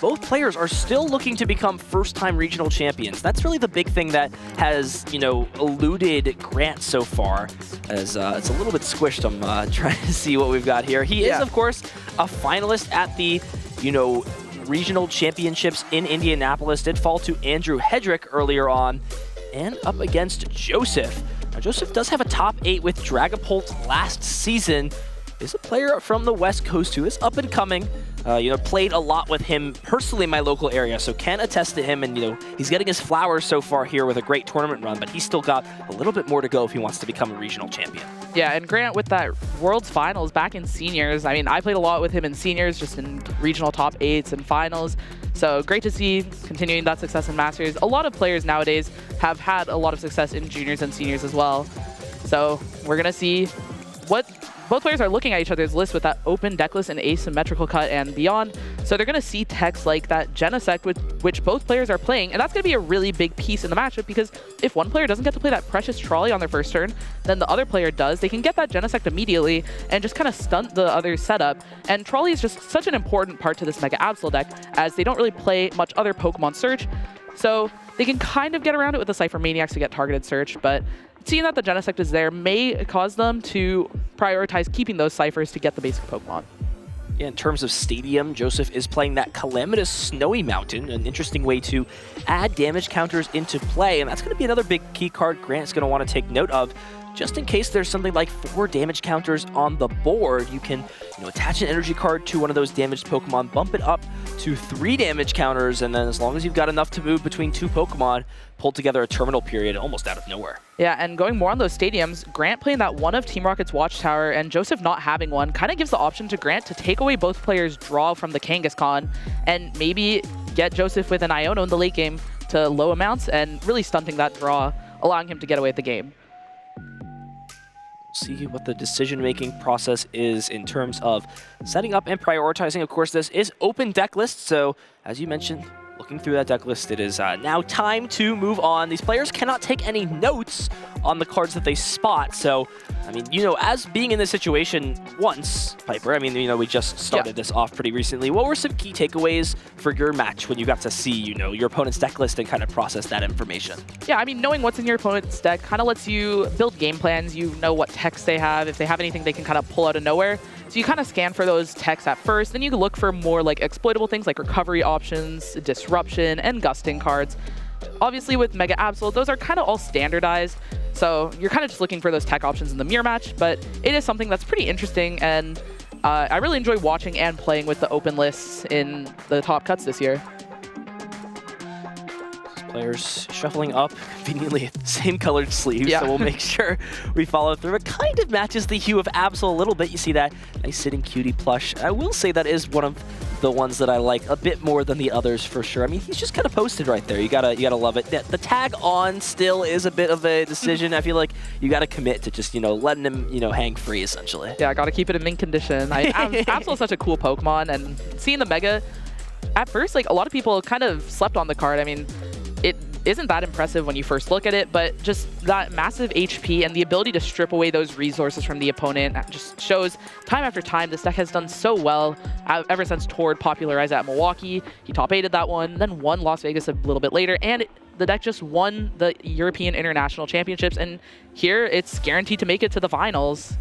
both players are still looking to become first-time regional champions. That's really the big thing that has, eluded Grant so far. As it's a little bit squished. I'm trying to see what we've got here. He is, of course, a finalist at the, regional championships in Indianapolis. Did fall to Andrew Hedrick earlier on, and up against Joseph. Now, Joseph does have a top 8 with Dragapult last season. Is a player from the West Coast who is up and coming. Played a lot with him personally in my local area, so can attest to him. And, he's getting his flowers so far here with a great tournament run, but he's still got a little bit more to go if he wants to become a regional champion. Yeah, and Grant with that Worlds Finals back in seniors. I mean, I played a lot with him in seniors, just in regional top 8s and finals. So great to see continuing that success in Masters. A lot of players nowadays have had a lot of success in juniors and seniors as well. So we're going to see what both players are looking at each other's list with that open deck list and asymmetrical cut and beyond. So they're going to see techs like that Genesect, which both players are playing. And that's going to be a really big piece in the matchup, because if one player doesn't get to play that Precious Trolley on their first turn, then the other player does. They can get that Genesect immediately and just kind of stunt the other setup. And Trolley is just such an important part to this Mega Absol deck, as they don't really play much other Pokemon Search. So they can kind of get around it with the Cypher Maniacs to get targeted search, but seeing that the Genesect is there may cause them to prioritize keeping those Cyphers to get the basic Pokemon. Yeah, in terms of stadium, Joseph is playing that Calamitous Snowy Mountain, an interesting way to add damage counters into play, and that's going to be another big key card Grant's going to want to take note of. Just in case there's something like 4 damage counters on the board, you can attach an energy card to one of those damaged Pokemon, bump it up to 3 damage counters, and then as long as you've got enough to move between 2 Pokemon, pull together a terminal period almost out of nowhere. Yeah, and going more on those stadiums, Grant playing that one of Team Rocket's Watchtower and Joseph not having one kind of gives the option to Grant to take away both players' draw from the Kangaskhan and maybe get Joseph with an Iono in the late game to low amounts and really stunting that draw, allowing him to get away with the game. See what the decision-making process is in terms of setting up and prioritizing. Of course, this is open deck list, so as you mentioned, looking through that deck list, it is now time to move on. These players cannot take any notes on the cards that they spot, so, I mean, as being in this situation once, Piper, I mean, we just started this off pretty recently. What were some key takeaways for your match when you got to see, your opponent's deck list and kind of process that information? Yeah, I mean, knowing what's in your opponent's deck kind of lets you build game plans. You know what techs they have. If they have anything they can kind of pull out of nowhere. So you kind of scan for those techs at first, then you can look for more like exploitable things like recovery options, disruption, and gusting cards. Obviously with Mega Absol, those are kind of all standardized, so you're kind of just looking for those tech options in the mirror match, but it is something that's pretty interesting, and I really enjoy watching and playing with the open lists in the top cuts this year. Players shuffling up conveniently the same colored sleeves, so we'll make sure we follow through. It kind of matches the hue of Absol a little bit. You see that nice sitting cutie plush. I will say that is one of the ones that I like a bit more than the others for sure. I mean, he's just kind of posted right there. You gotta love it. The tag on still is a bit of a decision. I feel like you gotta commit to just letting him hang free essentially. Yeah, I gotta keep it in mint condition. Absol is such a cool Pokemon, and seeing the Mega at first, like a lot of people kind of slept on the card. I mean, it isn't that impressive when you first look at it, but just that massive HP and the ability to strip away those resources from the opponent just shows time after time this deck has done so well ever since Tord popularized at Milwaukee. He top 8'd that one, then won Las Vegas a little bit later, and the deck just won the European International Championships, and here it's guaranteed to make it to the finals.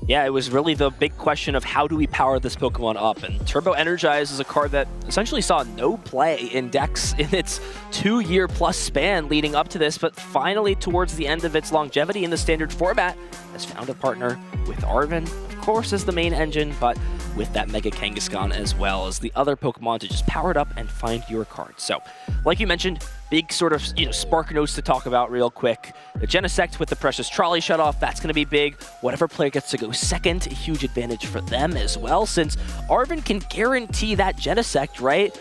Yeah, it was really the big question of how do we power this Pokemon up, and Turbo Energize is a card that essentially saw no play in decks in its 2-year plus span leading up to this, but finally towards the end of its longevity in the standard format has found a partner with Arven, of course, as the main engine, but with that Mega Kangaskhan as well as the other Pokemon to just power it up and find your cards. So, like you mentioned, big sort of spark notes to talk about real quick. The Genesect with the Precious Trolley shut off, that's going to be big. Whatever player gets to go second, a huge advantage for them as well, since Arven can guarantee that Genesect, right,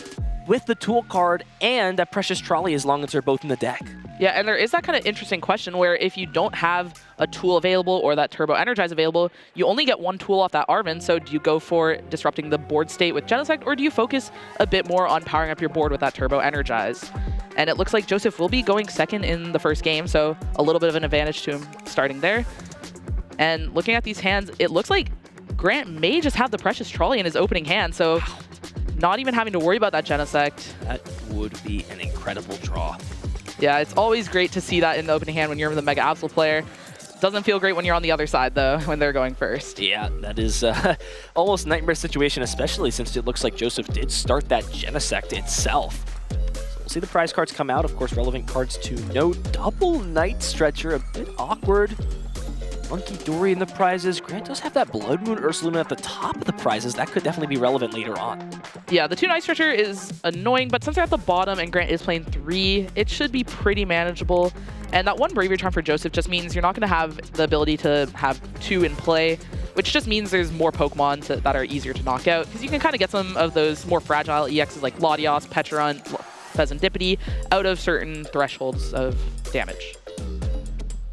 with the tool card and that Precious Trolley as long as they're both in the deck. Yeah, and there is that kind of interesting question where if you don't have a tool available or that Turbo Energize available, you only get one tool off that Arven, so do you go for disrupting the board state with Genesect, or do you focus a bit more on powering up your board with that Turbo Energize? And it looks like Joseph will be going second in the first game, so a little bit of an advantage to him starting there. And looking at these hands, it looks like Grant may just have the Precious Trolley in his opening hand, so not even having to worry about that Genesect. That would be an incredible draw. Yeah, it's always great to see that in the opening hand when you're the Mega Absol player. Doesn't feel great when you're on the other side, though, when they're going first. Yeah, that is almost a nightmare situation, especially since it looks like Joseph did start that Genesect itself. So we'll see the prize cards come out. Of course, relevant cards to note. Double Night Stretcher, a bit awkward. Monkey Dory in the prizes. Grant does have that Blood Moon Ursaluna at the top of the prizes. That could definitely be relevant later on. Yeah, the 2 Night Stretcher is annoying, but since they're at the bottom and Grant is playing 3, it should be pretty manageable. And that 1 Bravery Charm for Joseph just means you're not going to have the ability to have 2 in play, which just means there's more Pokemon that are easier to knock out, because you can kind of get some of those more fragile EXs like Latios, Pecharunt, Pheasantipity out of certain thresholds of damage.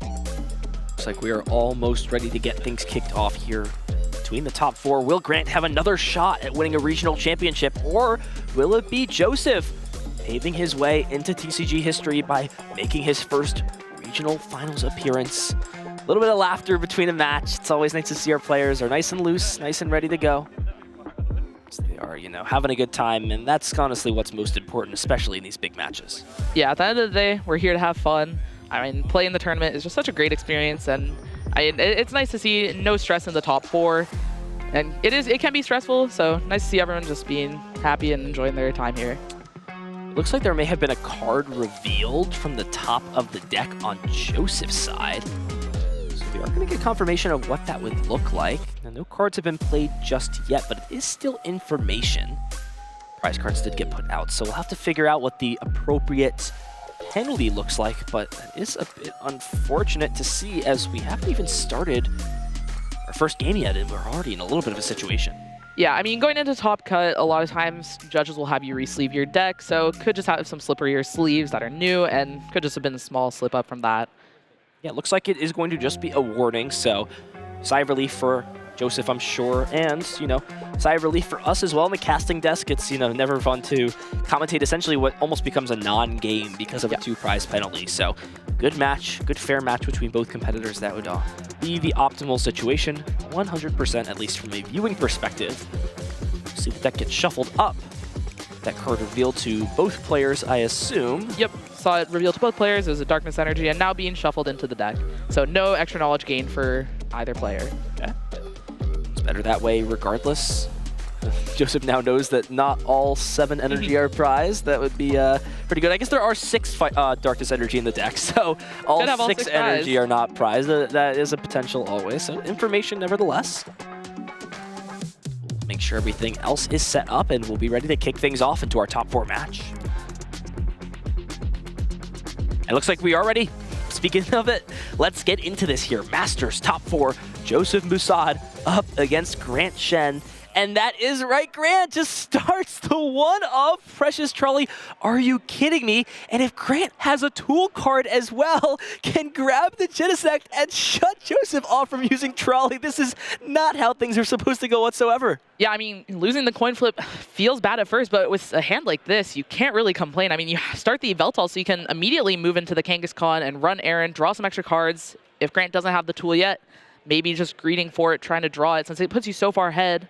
Looks like we are almost ready to get things kicked off here. Between the top 4, will Grant have another shot at winning a regional championship, or will it be Joseph paving his way into TCG history by making his first regional finals appearance? A little bit of laughter between a match. It's always nice to see our players are nice and loose, nice and ready to go. So they are, you know, having a good time, and that's honestly what's most important, especially in these big matches. Yeah, at the end of the day, we're here to have fun. I mean, playing the tournament is just such a great experience, and it's nice to see no stress in the top 4. And it can be stressful, so nice to see everyone just being happy and enjoying their time here. Looks like there may have been a card revealed from the top of the deck on Joseph's side. So we are going to get confirmation of what that would look like. Now, no cards have been played just yet, but it is still information. Prize cards did get put out, so we'll have to figure out what the appropriate penalty looks like, but it is a bit unfortunate to see as we haven't even started our first game yet, and we're already in a little bit of a situation. Yeah, I mean, going into Top Cut, a lot of times judges will have you re-sleeve your deck, so could just have some slipperier sleeves that are new, and could just have been a small slip up from that. Yeah, it looks like it is going to just be a warning, so sigh of relief for Joseph, I'm sure, and, you know, sigh of relief for us as well on the casting desk. It's, you know, never fun to commentate essentially what almost becomes a non-game because of a 2 prize penalty. So, good match, good fair match between both competitors. That would be the optimal situation, 100% at least from a viewing perspective. See the deck get shuffled up. That card revealed to both players, I assume. Yep, saw it revealed to both players. It was a Darkness Energy, and now being shuffled into the deck. So no extra knowledge gain for either player. Okay. It's better that way regardless. Joseph now knows that not all 7 energy are prized. That would be pretty good. I guess there are 6 Darkness Energy in the deck, so all 6 energy are not prized. That is a potential always. So information nevertheless. We'll make sure everything else is set up, and we'll be ready to kick things off into our top 4 match. It looks like we are ready. Speaking of it, let's get into this here. Masters top 4, Joseph Mousaed up against Grant Shen. And that is right, Grant just starts the 1-up Precious Trolley. Are you kidding me? And if Grant has a tool card as well, can grab the Genesect and shut Joseph off from using Trolley. This is not how things are supposed to go whatsoever. Yeah, I mean, losing the coin flip feels bad at first, but with a hand like this, you can't really complain. I mean, you start the Yveltal so you can immediately move into the Kangaskhan and run errand, draw some extra cards. If Grant doesn't have the tool yet, maybe just greeting for it, trying to draw it, since it puts you so far ahead.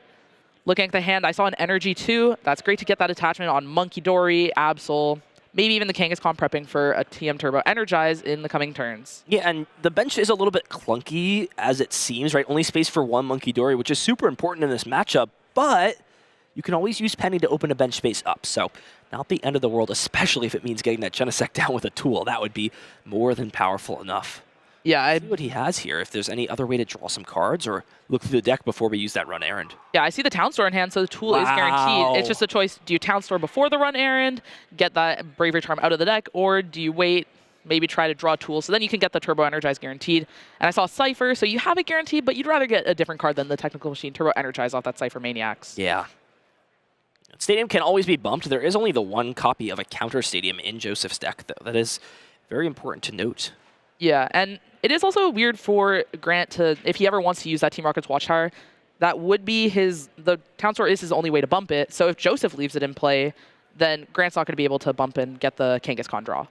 Looking at the hand, I saw an Energy too. That's great to get that attachment on Monkey Dory, Absol, maybe even the Kangaskhan prepping for a TM Turbo Energize in the coming turns. Yeah, and the bench is a little bit clunky as it seems, right? Only space for 1 Monkey Dory, which is super important in this matchup, but you can always use Penny to open a bench space up. So not the end of the world, especially if it means getting that Genesect down with a tool. That would be more than powerful enough. Yeah, I see what he has here. If there's any other way to draw some cards or look through the deck before we use that run errand. Yeah, I see the Town Store in hand, so the tool is guaranteed. It's just a choice. Do you Town Store before the run errand, get that Bravery Charm out of the deck, or do you wait, maybe try to draw a tool, so then you can get the Turbo Energize guaranteed. And I saw Cypher, so you have it guaranteed, but you'd rather get a different card than the Technical Machine Turbo Energize off that Cypher Maniacs. Yeah. Stadium can always be bumped. There is only the 1 copy of a counter Stadium in Joseph's deck, though. That is very important to note. Yeah, and it is also weird for Grant to, if he ever wants to use that Team Rocket's Watchtower, that would be the Town Store is his only way to bump it. So if Joseph leaves it in play, then Grant's not going to be able to bump and get the Kangaskhan draw.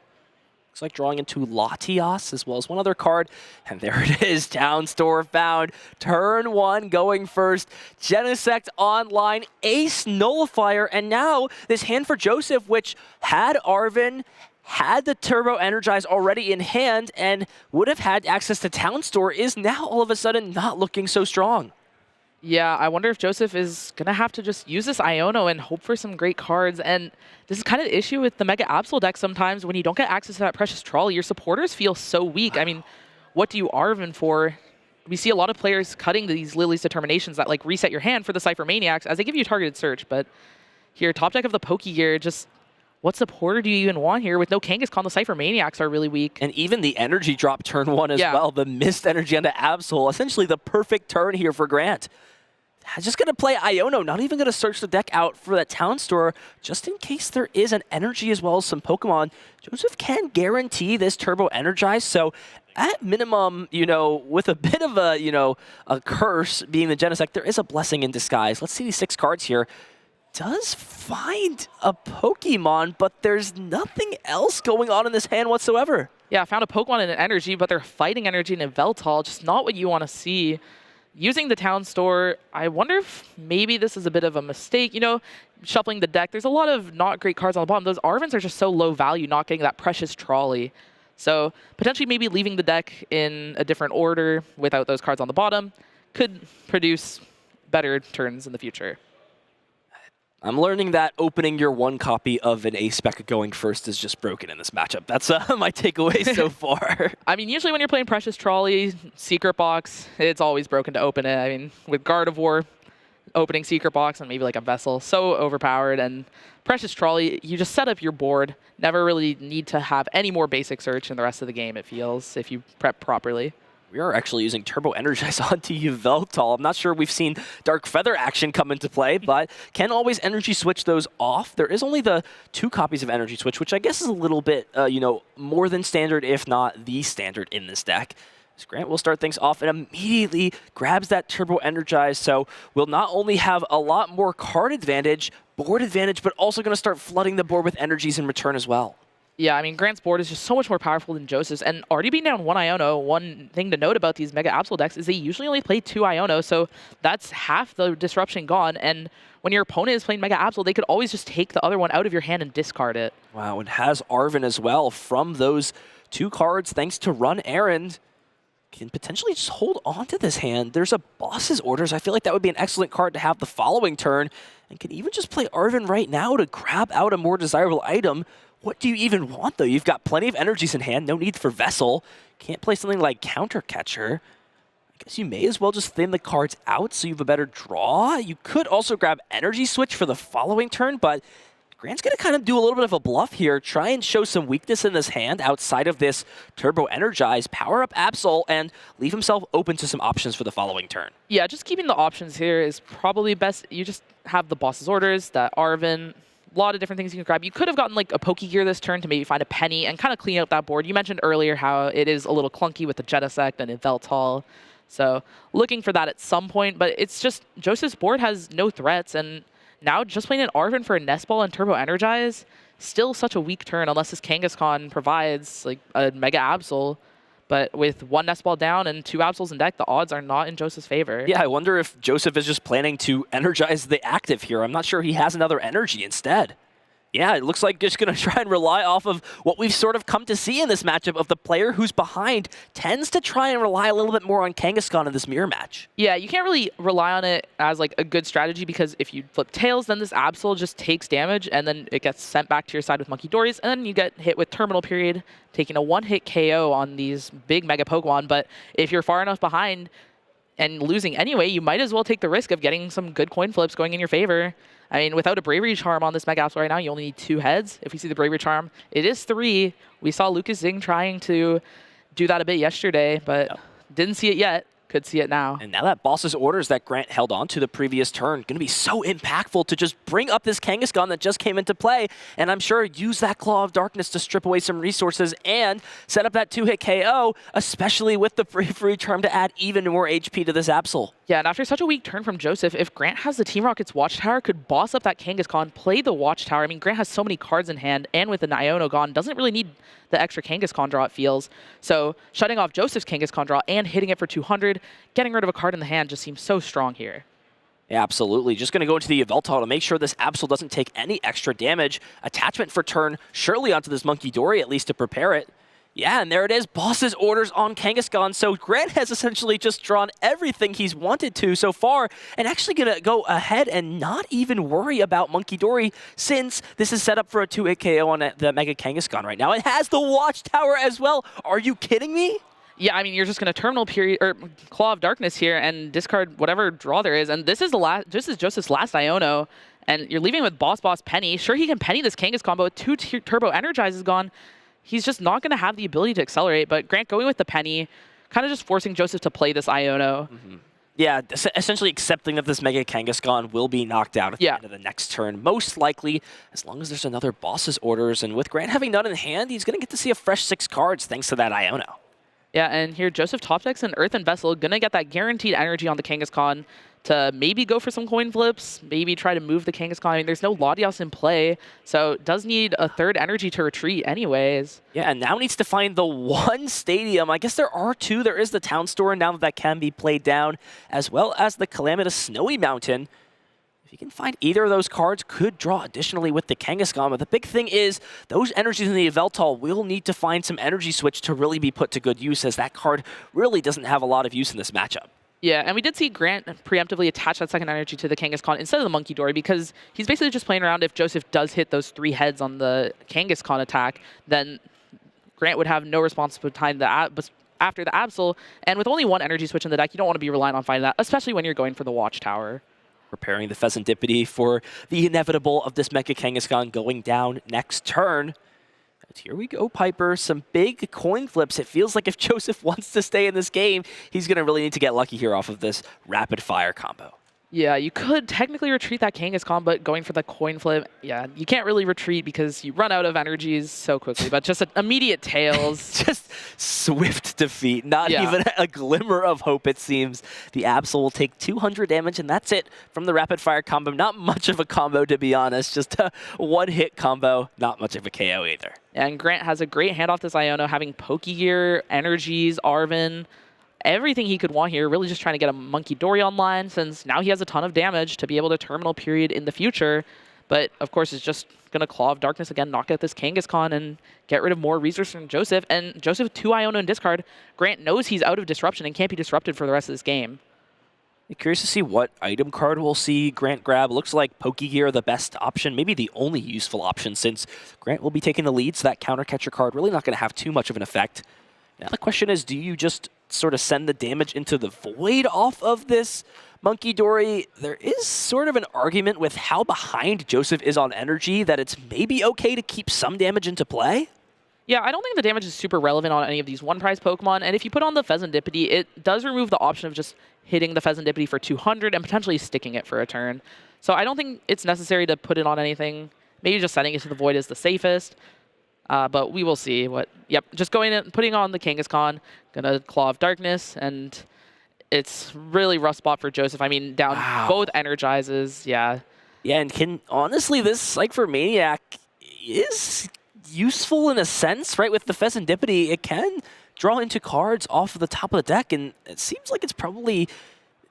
Looks like drawing into Latias as well as one other card. And there it is, Town Store found. Turn 1 going first. Genesect online, Ace Nullifier, and now this hand for Joseph, which had Arven, had the Turbo Energize already in hand, and would have had access to Town Store, is now all of a sudden not looking so strong. Yeah, I wonder if Joseph is going to have to just use this Iono and hope for some great cards. And this is kind of the issue with the Mega Absol deck sometimes. When you don't get access to that Precious Trolley, your supporters feel so weak. I mean, what do you Arven for? We see a lot of players cutting these Lily's Determinations that like reset your hand for the Cypher Maniacs as they give you targeted search. But here, top deck of the Pokegear, just what supporter do you even want here? With no Kangaskhan, the Cypher Maniacs are really weak. And even the energy drop turn 1 as well. The missed energy onto Absol. Essentially the perfect turn here for Grant. Just going to play Iono, not even going to search the deck out for that Town Store, just in case there is an energy as well as some Pokemon. Joseph can guarantee this Turbo Energize, so at minimum, you know, with a bit of a, you know, a curse being the Genesect, there is a blessing in disguise. Let's see these 6 cards here. Does find a Pokemon, but there's nothing else going on in this hand whatsoever. Yeah, I found a Pokemon and an energy, but they're fighting energy in a Veltal, just not what you want to see. Using the Town Store, I wonder if maybe this is a bit of a mistake. You know, shuffling the deck, there's a lot of not great cards on the bottom. Those Arvens are just so low value, not getting that Precious Trolley. So potentially maybe leaving the deck in a different order without those cards on the bottom could produce better turns in the future. I'm learning that opening your 1 copy of an Ace-Spec going first is just broken in this matchup. That's my takeaway so far. I mean, usually when you're playing Precious Trolley, Secret Box, it's always broken to open it. I mean, with Gardevoir, opening Secret Box and maybe like a Vessel, so overpowered. And Precious Trolley, you just set up your board. Never really need to have any more basic search in the rest of the game, it feels, if you prep properly. We are actually using Turbo Energize onto Yveltal. I'm not sure we've seen Dark Feather action come into play, but can always Energy Switch those off. There is only the 2 copies of Energy Switch, which I guess is a little bit, you know, more than standard, if not the standard in this deck. So Grant will start things off and immediately grabs that Turbo Energize, so we'll not only have a lot more card advantage, board advantage, but also going to start flooding the board with energies in return as well. Yeah, I mean, Grant's board is just so much more powerful than Joseph's, and already being down 1 Iono, one thing to note about these Mega Absol decks is they usually only play 2 Iono, so that's half the disruption gone, and when your opponent is playing Mega Absol, they could always just take the other one out of your hand and discard it. Wow, and has Arven as well from those 2 cards, thanks to Run Errand. Can potentially just hold on to this hand. There's a Boss's Orders. I feel like that would be an excellent card to have the following turn, and can even just play Arven right now to grab out a more desirable item. What do you even want, though? You've got plenty of energies in hand, no need for Vessel. Can't play something like Counter Catcher. I guess you may as well just thin the cards out so you have a better draw. You could also grab Energy Switch for the following turn, but Grant's going to kind of do a little bit of a bluff here, try and show some weakness in this hand outside of this Turbo Energize, power up Absol, and leave himself open to some options for the following turn. Yeah, just keeping the options here is probably best. You just have the Boss's Orders, that Arven, a lot of different things you can grab. You could have gotten like a Pokegear this turn to maybe find a Penny and kind of clean up that board. You mentioned earlier how it is a little clunky with the Genesect and Yveltal. So looking for that at some point, but it's just Joseph's board has no threats, and now just playing an Arven for a Nest Ball and Turbo Energize, still such a weak turn unless this Kangaskhan provides like a Mega Absol. But with 1 Nest Ball down and 2 Absols in deck, the odds are not in Joseph's favor. Yeah, I wonder if Joseph is just planning to energize the active here. I'm not sure he has another energy instead. Yeah, it looks like just going to try and rely off of what we've sort of come to see in this matchup of the player who's behind tends to try and rely a little bit more on Kangaskhan in this mirror match. Yeah, you can't really rely on it as like a good strategy because if you flip tails, then this Absol just takes damage and then it gets sent back to your side with Monkey Dories, and then you get hit with Terminal Period, taking a 1-hit KO on these big Mega Pokemon. But if you're far enough behind and losing anyway, you might as well take the risk of getting some good coin flips going in your favor. I mean, without a Bravery Charm on this Mega Absol right now, you only need 2 heads. If we see the Bravery Charm, it is 3. We saw Lucas Zing trying to do that a bit yesterday, but didn't see it yet. Could see it now. And now that Boss's Orders that Grant held on to the previous turn, going to be so impactful to just bring up this Kangaskhan that just came into play, and I'm sure use that Claw of Darkness to strip away some resources and set up that 2-hit KO, especially with the Bravery Charm to add even more HP to this Absol. Yeah, and after such a weak turn from Joseph, if Grant has the Team Rocket's Watchtower, could boss up that Kangaskhan, play the Watchtower. I mean, Grant has so many cards in hand, and with the Iono gone, doesn't really need the extra Kangaskhan draw, it feels. So shutting off Joseph's Kangaskhan draw and hitting it for 200, getting rid of a card in the hand just seems so strong here. Yeah, absolutely. Just going to go into the Yveltal to make sure this Absol doesn't take any extra damage. Attachment for turn, surely onto this Monkey Dory, at least to prepare it. Yeah, and there it is, boss's orders on Kangaskhan. So Grant has essentially just drawn everything he's wanted to so far, and actually going to go ahead and not even worry about Monkey Dory, since this is set up for a 2-hit KO on the Mega Kangaskhan right now. It has the Watchtower as well. Are you kidding me? Yeah, I mean, you're just going to Terminal Period or Claw of Darkness here and discard whatever draw there is. And this is Joseph's last Iono, and you're leaving with Boss Penny. Sure, he can Penny this Kangaskhan, but with 2 Turbo Energizes gone, he's just not going to have the ability to accelerate. But Grant going with the Penny, kind of just forcing Joseph to play this Iono. Yeah, essentially accepting that this Mega Kangaskhan will be knocked out at the end of the next turn, most likely, as long as there's another boss's orders. And with Grant having none in hand, he's going to get to see a fresh 6 cards thanks to that Iono. Yeah, and here Joseph top decks an Earthen Vessel, going to get that guaranteed energy on the Kangaskhan to maybe go for some coin flips, maybe try to move the Kangaskhan. I mean, there's no Latios in play, so does need a 3rd energy to retreat anyways. Yeah, and now needs to find the 1 stadium. I guess there are 2. There is the Town Store now that can be played down, as well as the Calamitous Snowy Mountain. If you can find either of those cards, could draw additionally with the Kangaskhan. But the big thing is, those energies in the Yveltal will need to find some energy switch to really be put to good use, as that card really doesn't have a lot of use in this matchup. Yeah, and we did see Grant preemptively attach that 2nd energy to the Kangaskhan instead of the Monkey Dory, because he's basically just playing around. If Joseph does hit those 3 heads on the Kangaskhan attack, then Grant would have no response behind after the Absol. And with only 1 energy switch in the deck, you don't want to be reliant on finding that, especially when you're going for the Watchtower. Preparing the Pheasantipede for the inevitable of this Mega Kangaskhan going down next turn. And here we go, Piper. Some big coin flips. It feels like if Joseph wants to stay in this game, he's going to really need to get lucky here off of this rapid fire combo. Yeah, you could technically retreat that Kangaskhan, but going for the coin flip, yeah, you can't really retreat because you run out of energies so quickly, but just an immediate tails. Just swift defeat. Not even a glimmer of hope, it seems. The Absol will take 200 damage, and that's it from the rapid fire combo. Not much of a combo, to be honest. Just a 1-hit combo. Not much of a KO either. And Grant has a great hand off this Iono, having Pokegear, energies, Arven, everything he could want here, really just trying to get a Monkey Dory online, since now he has a ton of damage to be able to Terminal Period in the future. But, of course, it's just going to Claw of Darkness again, knock out this Kangaskhan, and get rid of more resources from Joseph. And Joseph, 2 Iono in discard. Grant knows he's out of disruption and can't be disrupted for the rest of this game. I'm curious to see what item card we'll see Grant grab. Looks like Pokegear the best option, maybe the only useful option, since Grant will be taking the lead, so that Counter Catcher card really not going to have too much of an effect. Now the question is, do you just sort of send the damage into the void off of this Monkey Dory? There is sort of an argument with how behind Joseph is on energy that it's maybe okay to keep some damage into play. Yeah, I don't think the damage is super relevant on any of these one-prize Pokemon, and if you put on the Pheasantipede, it does remove the option of just hitting the Pheasantipede for 200 and potentially sticking it for a turn. So I don't think it's necessary to put it on anything. Maybe just sending it to the void is the safest. But we will see what. Yep, just going in, putting on the Kangaskhan, gonna Claw of Darkness, and it's really rough spot for Joseph. I mean, down both Energizes, yeah. Yeah, and honestly, this Cypher Maniac is useful in a sense, right? With the Pheasantipede, it can draw into cards off of the top of the deck, and it seems like it's probably,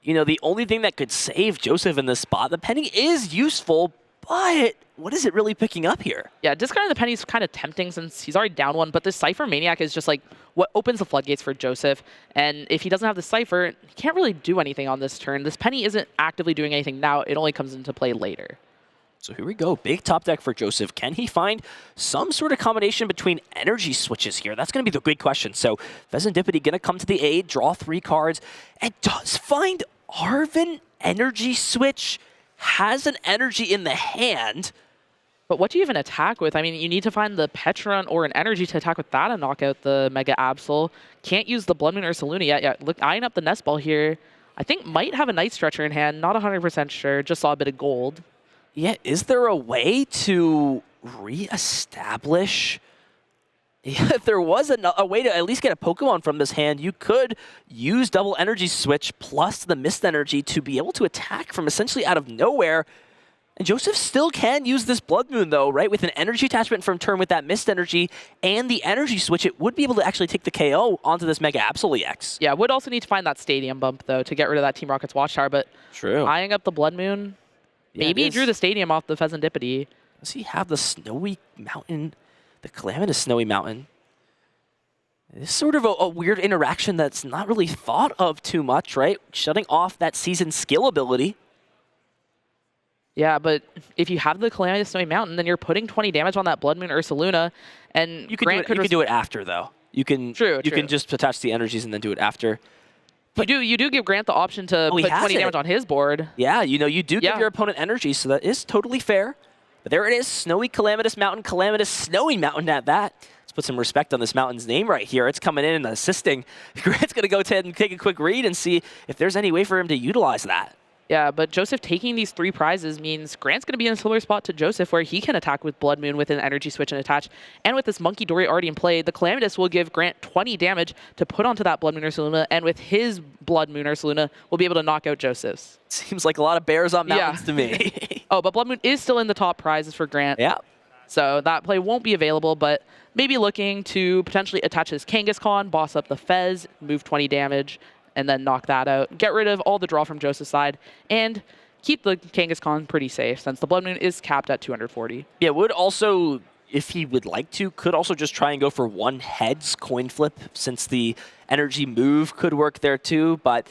the only thing that could save Joseph in this spot. The Penny is useful, but what is it really picking up here? Yeah, discarding the Penny is kind of tempting since he's already down 1, but this Cypher Maniac is just like what opens the floodgates for Joseph. And if he doesn't have the Cypher, he can't really do anything on this turn. This Penny isn't actively doing anything now. It only comes into play later. So here we go. Big top deck for Joseph. Can he find some sort of combination between energy switches here? That's going to be the big question. So Pheasantipede going to come to the aid, draw 3 cards, and does find Arven energy switch. Has an energy in the hand. But what do you even attack with? I mean, you need to find the Petron or an energy to attack with that and knock out the Mega Absol. Can't use the Blood Moon or Saluna yet. Yeah, look, eyeing up the Nest Ball here. I think might have a Night Stretcher in hand. Not 100% sure. Just saw a bit of gold. Yeah, is there a way to reestablish If there was a way to at least get a Pokemon from this hand, you could use double energy switch plus the mist energy to be able to attack from essentially out of nowhere. And Joseph still can use this Blood Moon though, right? With an energy attachment from turn with that mist energy and the energy switch, it would be able to actually take the KO onto this Mega Absol EX. Yeah, would also need to find that Stadium bump though to get rid of that Team Rocket's Watchtower, but true. Eyeing up the Blood Moon, maybe he drew the Stadium off the Pheasantipity. Does he have the Snowy Mountain? The Calamitous Snowy Mountain. It's sort of a weird interaction that's not really thought of too much, right? Shutting off that season skill ability. Yeah, but if you have the Calamitous Snowy Mountain, then you're putting 20 damage on that Blood Moon Ursaluna, and you can do it after though. You can can just attach the energies and then do it after. But you do give Grant the option to put 20 damage on his board. Yeah, you do give your opponent energy, so that is totally fair. But there it is, Snowy Calamitous Mountain, Calamitous Snowy Mountain at that. Let's put some respect on this mountain's name right here. It's coming in and assisting. Grant's going to go ahead and take a quick read and see if there's any way for him to utilize that. Yeah, but Joseph taking these 3 prizes means Grant's going to be in a similar spot to Joseph where he can attack with Blood Moon with an energy switch and attach. And with this Monkey Dory already in play, the Calamitous will give Grant 20 damage to put onto that Blood Moon Ursaluna, and with his Blood Moon Ursaluna, will be able to knock out Joseph's. Seems like a lot of bears on mountains to me. Oh, but Blood Moon is still in the top prizes for Grant. Yeah. So that play won't be available, but maybe looking to potentially attach his Kangaskhan, boss up the Fez, move 20 damage, and then knock that out. Get rid of all the draw from Joseph's side, and keep the Kangaskhan pretty safe since the Blood Moon is capped at 240. Yeah, would also, if he would like to, could also just try and go for one heads coin flip since the energy move could work there too, but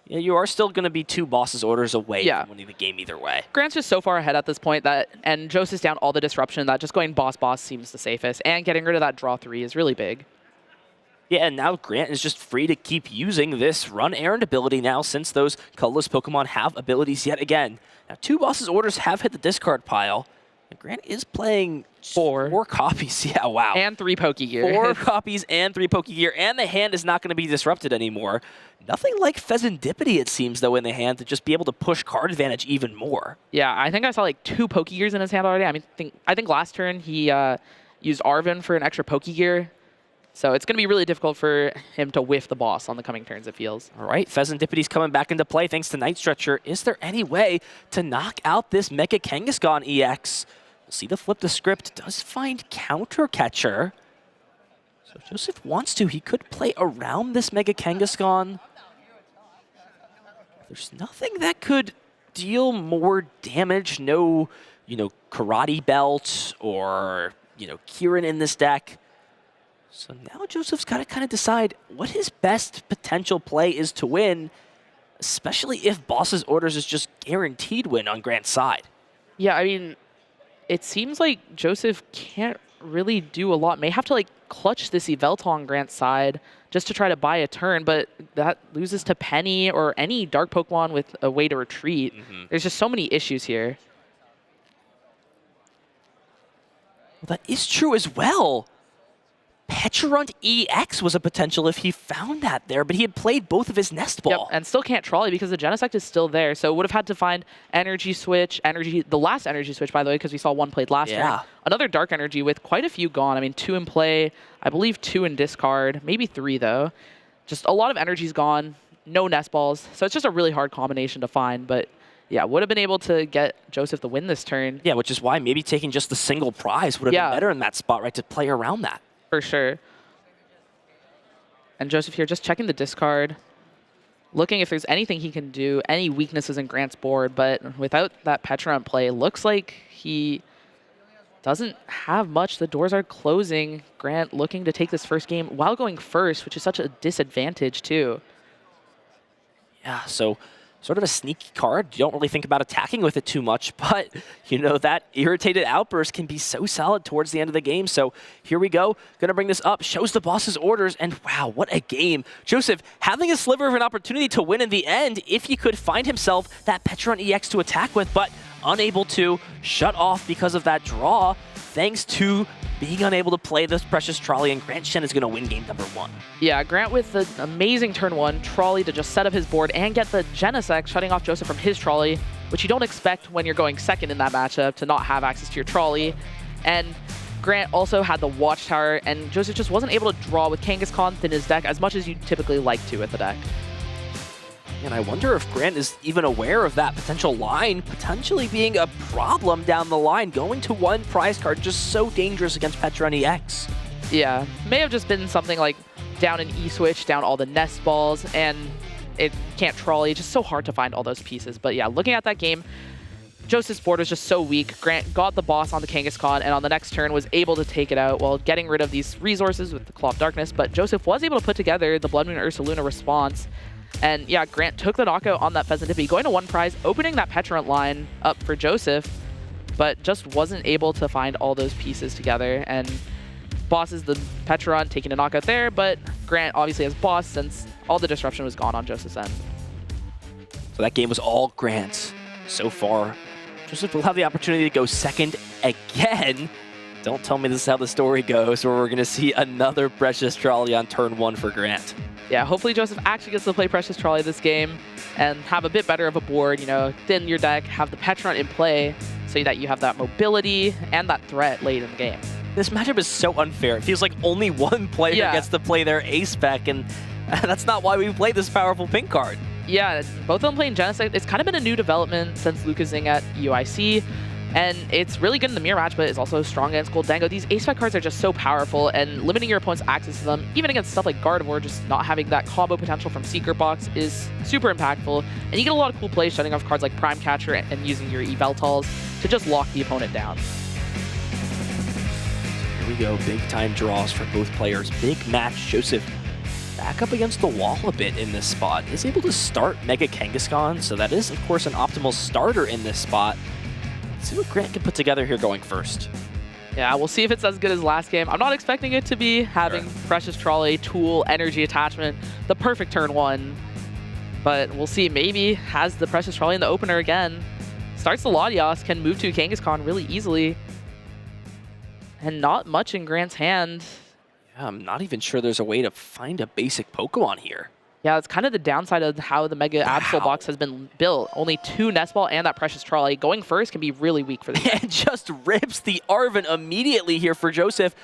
yeah, you are still going to be 2 bosses orders away from winning the game either way. Grant's just so far ahead at this point that, and Joseph's down all the disruption, that just going boss seems the safest, and getting rid of that draw 3 is really big. Yeah, and now Grant is just free to keep using this Run Errand ability now since those colorless Pokemon have abilities yet again. Now 2 bosses orders have hit the discard pile, and Grant is playing 4 copies. Yeah, wow. And 3 Pokegear. 4 copies and 3 Pokegear, and the hand is not going to be disrupted anymore. Nothing like Pheasantipity, it seems, though, in the hand to just be able to push card advantage even more. Yeah, I think I saw like 2 Pokegears in his hand already. I think last turn he used Arven for an extra Pokegear. So it's going to be really difficult for him to whiff the boss on the coming turns, it feels. All right, Pheasantipity's coming back into play thanks to Night Stretcher. Is there any way to knock out this Mega Kangaskhan EX? We'll see the flip the script. Does find Counter Catcher. So if Joseph wants to, he could play around this Mega Kangaskhan. There's nothing that could deal more damage. No, Karate Belt or, Kieran in this deck. So now Joseph's got to kind of decide what his best potential play is to win, especially if Boss's Orders is just guaranteed win on Grant's side. Yeah, I mean, it seems like Joseph can't really do a lot. May have to clutch this Yveltal on Grant's side just to try to buy a turn, but that loses to Penny or any Dark Pokemon with a way to retreat. There's just so many issues here. Well, that is true as well. Pecharunt EX was a potential if he found that there, but he had played both of his Nest Ball. Yep, and still can't Trolley because the Genesect is still there, so would have had to find Energy Switch, the last Energy Switch, by the way, because we saw 1 played last turn. Another Dark Energy with quite a few gone. I mean, 2 in play, I believe 2 in discard, maybe 3 though. Just a lot of energy's gone, no Nest Balls, so it's just a really hard combination to find, but yeah, would have been able to get Joseph the win this turn. Yeah, which is why maybe taking just the single prize would have been better in that spot, right, to play around that. For sure. And Joseph here just checking the discard, looking if there's anything he can do, any weaknesses in Grant's board, but without that Pecharunt play, looks like he doesn't have much. The doors are closing. Grant looking to take this first game while going first, which is such a disadvantage too. Yeah, so sort of a sneaky card. You don't really think about attacking with it too much, but that irritated outburst can be so solid towards the end of the game. So here we go. Gonna bring this up, shows the boss's orders, and wow, what a game. Joseph having a sliver of an opportunity to win in the end if he could find himself that Pecharunt EX to attack with, but unable to, shut off because of that draw, thanks to being unable to play this precious Trolley, and Grant Shen is going to win game number 1. Yeah, Grant with the amazing turn 1 Trolley to just set up his board and get the Genesect, shutting off Joseph from his Trolley, which you don't expect when you're going second in that matchup to not have access to your Trolley. And Grant also had the Watchtower, and Joseph just wasn't able to draw with Kangaskhan in his deck as much as you typically like to with the deck. And I wonder if Grant is even aware of that potential line potentially being a problem down the line. Going to one prize card just so dangerous against Petra and EX. Yeah, may have just been something like down an E-switch, down all the nest balls, and it can't trolley. Just so hard to find all those pieces. But yeah, looking at that game, Joseph's board was just so weak. Grant got the boss on the Kangaskhan, and on the next turn was able to take it out while getting rid of these resources with the Claw of Darkness. But Joseph was able to put together the Blood Moon Ursaluna response. And yeah, Grant took the knockout on that Pheasantippi, going to one prize, opening that Petrant line up for Joseph, but just wasn't able to find all those pieces together. And bosses the Petrant, taking a knockout there, but Grant obviously has boss since all the disruption was gone on Joseph's end. So that game was all Grant so far. Joseph will have the opportunity to go second again. Don't tell me this is how the story goes, where we're going to see another Precious Trolley on turn 1 for Grant. Yeah, hopefully Joseph actually gets to play Precious Trolley this game and have a bit better of a board, you know, thin your deck, have the Petrant in play so that you have that mobility and that threat late in the game. This matchup is so unfair. It feels like only one player gets to play their ace spec, and that's not why we play this powerful pink card. Yeah, both of them playing Genesect. It's kind of been a new development since Lucas Zing at UIC. And it's really good in the mirror match, but it's also strong against Goldango. These ace spec cards are just so powerful, and limiting your opponent's access to them, even against stuff like Gardevoir, just not having that combo potential from Secret Box is super impactful. And you get a lot of cool plays shutting off cards like Prime Catcher and using your Yveltals to just lock the opponent down. Here we go, big time draws for both players. Big match. Joseph back up against the wall a bit in this spot. Is able to start Mega Kangaskhan, so that is, of course, an optimal starter in this spot. See what Grant can put together here going first. Yeah, we'll see if it's as good as last game. I'm not expecting it to be having Precious Trolley, Tool, Energy Attachment, the perfect turn 1. But we'll see. Maybe has the Precious Trolley in the opener again. Starts the Latias, can move to Kangaskhan really easily. And not much in Grant's hand. Yeah, I'm not even sure there's a way to find a basic Pokemon here. Yeah, it's kind of the downside of how the Mega Absol box has been built. Only 2 Nest Ball and that Precious Trolley. Going first can be really weak for the game. And just rips the Arven immediately here for Joseph.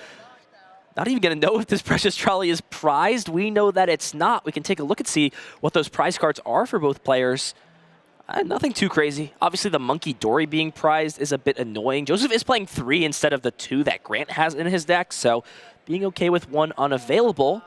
Not even going to know if this Precious Trolley is prized. We know that it's not. We can take a look and see what those prize cards are for both players. Nothing too crazy. Obviously, the Monkey Dory being prized is a bit annoying. Joseph is playing 3 instead of the 2 that Grant has in his deck, so being okay with 1 unavailable.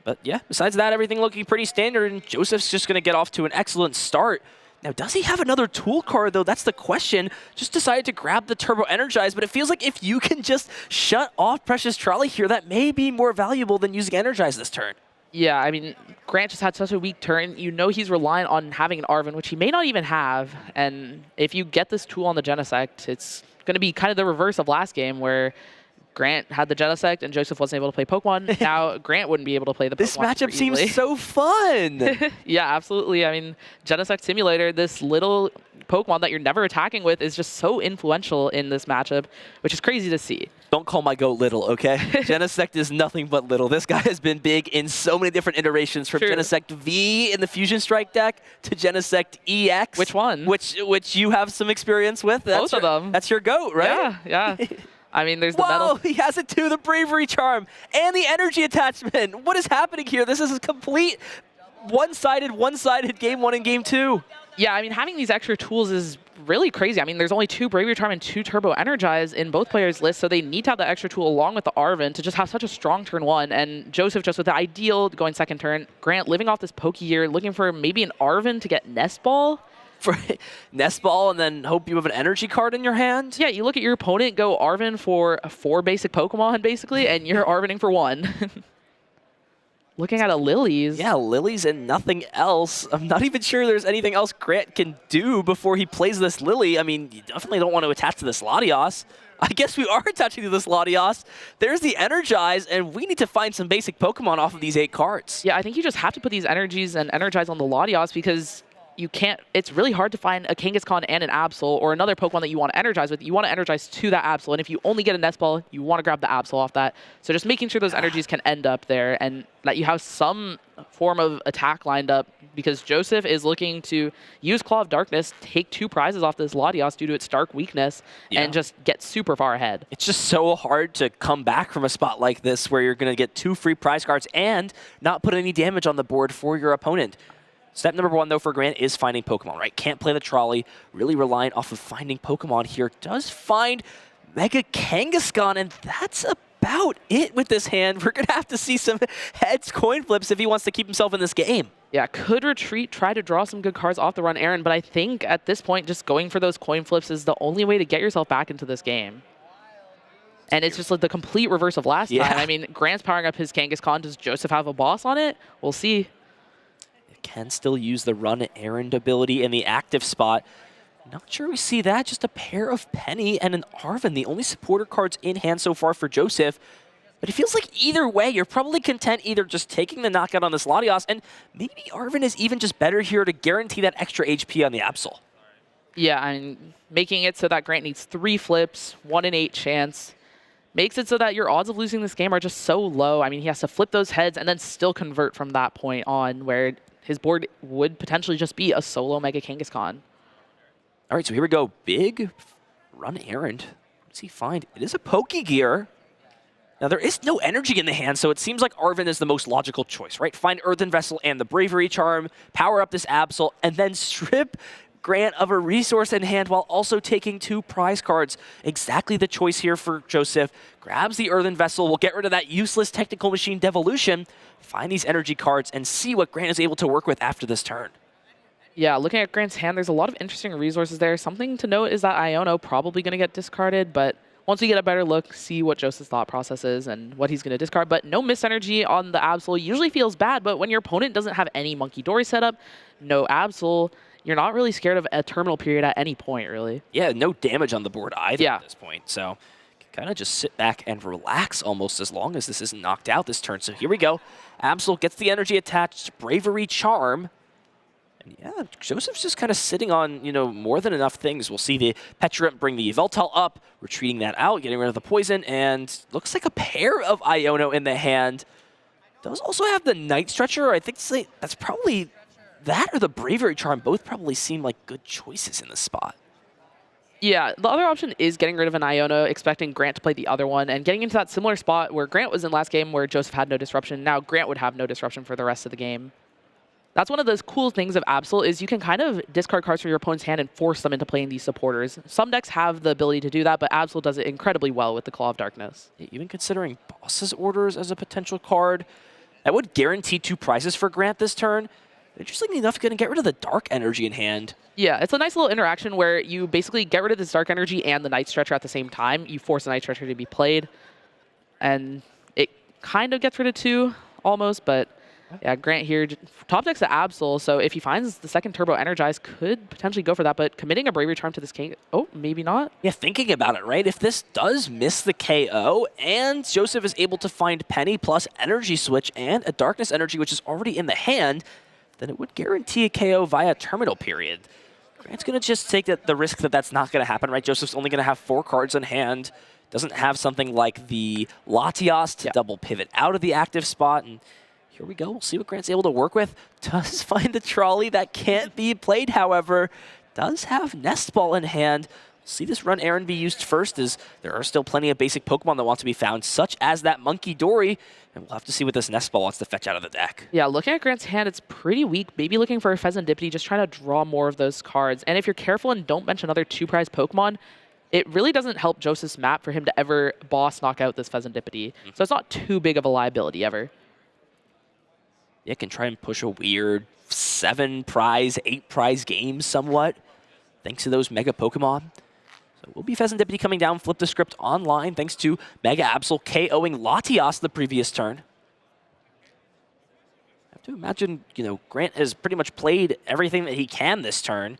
But yeah, besides that, everything looking pretty standard, and Joseph's just going to get off to an excellent start. Now, does he have another tool card, though? That's the question. Just decided to grab the Turbo Energize, but it feels like if you can just shut off Precious Trolley here, that may be more valuable than using Energize this turn. Yeah, I mean, Grant just had such a weak turn. You know he's relying on having an Arven, which he may not even have. And if you get this tool on the Genesect, it's going to be kind of the reverse of last game, where Grant had the Genesect and Joseph wasn't able to play Pokemon. Now Grant wouldn't be able to play the Pokemon. This matchup seems so fun. Yeah, absolutely. I mean, Genesect Simulator, this little Pokemon that you're never attacking with, is just so influential in this matchup, which is crazy to see. Don't call my goat little, okay? Genesect is nothing but little. This guy has been big in so many different iterations, from Genesect V in the Fusion Strike deck to Genesect EX. Which one? Which you have some experience with. Both of them. That's your goat, right? Yeah, yeah. I mean, there's the Whoa, metal. he has it too, the Bravery Charm and the Energy Attachment. What is happening here? This is a complete one-sided game 1 and game 2. Yeah, I mean, having these extra tools is really crazy. I mean, there's only 2 Bravery Charm and 2 Turbo Energize in both players' lists, so they need to have that extra tool along with the Arven to just have such a strong turn 1. And Joseph just with the ideal going second turn. Grant living off this Pokegear, looking for maybe an Arven to get Nest Ball. For Nest Ball, and then hope you have an energy card in your hand? Yeah, you look at your opponent, go Arven for 4 basic Pokemon, basically, and you're Arvening for 1. Looking at a Lilies. Yeah, Lilies and nothing else. I'm not even sure there's anything else Grant can do before he plays this Lily. I mean, you definitely don't want to attach to this Latias. I guess we are attaching to this Latias. There's the Energize, and we need to find some basic Pokemon off of these 8 cards. Yeah, I think you just have to put these Energies and Energize on the Latias, because you can't, it's really hard to find a Kangaskhan and an Absol or another Pokemon that you want to energize with. You want to energize to that Absol, and if you only get a Nest Ball, you want to grab the Absol off that. So just making sure those energies can end up there and that you have some form of attack lined up because Joseph is looking to use Claw of Darkness, take 2 prizes off this Latios due to its dark weakness, and just get super far ahead. It's just so hard to come back from a spot like this where you're going to get 2 free prize cards and not put any damage on the board for your opponent. Step number 1, though, for Grant is finding Pokemon, right? Can't play the trolley, really relying off of finding Pokemon here. Does find Mega Kangaskhan, and that's about it with this hand. We're going to have to see some heads coin flips if he wants to keep himself in this game. Yeah, could retreat, try to draw some good cards off the run Aaron, but I think at this point, just going for those coin flips is the only way to get yourself back into this game. And it's just like the complete reverse of last time. I mean, Grant's powering up his Kangaskhan. Does Joseph have a boss on it? We'll see. Can still use the run errand ability in the active spot. Not sure we see that. Just a pair of Penny and an Arven, the only supporter cards in hand so far for Joseph. But it feels like either way, you're probably content either just taking the knockout on this Latios, and maybe Arven is even just better here to guarantee that extra HP on the Absol. Yeah, and making it so that Grant needs 3 flips, 1 in 8 chance. Makes it so that your odds of losing this game are just so low. I mean, he has to flip those heads and then still convert from that point on, where his board would potentially just be a solo Mega Kangaskhan. All right, so here we go. Big run errand. What's he find? It is a Pokegear. Now, there is no energy in the hand, so it seems like Arven is the most logical choice, right? Find Earthen Vessel and the Bravery Charm, power up this Absol, and then strip Grant of a resource in hand while also taking 2 prize cards. Exactly the choice here for Joseph. Grabs the Earthen Vessel, will get rid of that useless Technical Machine Devolution, find these energy cards, and see what Grant is able to work with after this turn. Yeah, looking at Grant's hand, there's a lot of interesting resources there. Something to note is that Iono probably going to get discarded, but once we get a better look, see what Joseph's thought process is and what he's going to discard. But no Mist Energy on the Absol usually feels bad, but when your opponent doesn't have any Monkey Dory set up, no Absol, you're not really scared of a terminal period at any point, really. Yeah, no damage on the board either at this point. So kind of just sit back and relax almost as long as this isn't knocked out this turn. So here we go. Absol gets the energy attached, Bravery Charm. And yeah, Joseph's just kind of sitting on, more than enough things. We'll see the Petrump bring the Yveltal up, retreating that out, getting rid of the poison, and looks like a pair of Iono in the hand. Does also have the Night Stretcher. I think that's probably that or the Bravery Charm. Both probably seem like good choices in this spot. Yeah, the other option is getting rid of an Iono, expecting Grant to play the other one, and getting into that similar spot where Grant was in last game where Joseph had no disruption. Now Grant would have no disruption for the rest of the game. That's one of those cool things of Absol is you can kind of discard cards from your opponent's hand and force them into playing these supporters. Some decks have the ability to do that, but Absol does it incredibly well with the Claw of Darkness. Even considering Boss's Orders as a potential card, that would guarantee 2 prizes for Grant this turn. Interestingly enough, going to get rid of the Dark Energy in hand. Yeah, it's a nice little interaction where you basically get rid of this Dark Energy and the Night Stretcher at the same time. You force the Night Stretcher to be played, and it kind of gets rid of 2 almost, but yeah, Grant here, top deck's the Absol, so if he finds the second Turbo Energize, could potentially go for that, but committing a Bravery Charm to this King, oh, maybe not. Yeah, thinking about it, right? If this does miss the KO, and Joseph is able to find Penny plus Energy Switch and a Darkness Energy, which is already in the hand, then it would guarantee a KO via terminal period. Grant's going to just take the risk that that's not going to happen, right? Joseph's only going to have 4 cards in hand, doesn't have something like the Latios to double pivot out of the active spot, and here we go. We'll see what Grant's able to work with. Does find the trolley that can't be played, however. Does have Nest Ball in hand. We'll see this run errand be used first, as there are still plenty of basic Pokemon that want to be found, such as that Monkey Dory. And we'll have to see what this Nest Ball wants to fetch out of the deck. Yeah, looking at Grant's hand, it's pretty weak. Maybe looking for a Pheasantipity, just trying to draw more of those cards. And if you're careful and don't bench another 2-prize Pokemon, it really doesn't help Joseph's map for him to ever boss knock out this Pheasantipity. So it's not too big of a liability ever. It can try and push a weird 7-prize, 8-prize game somewhat, thanks to those Mega Pokemon. So will be Pheasantipity coming down, flip the script online, thanks to Mega Absol KOing Latios the previous turn. I have to imagine, Grant has pretty much played everything that he can this turn.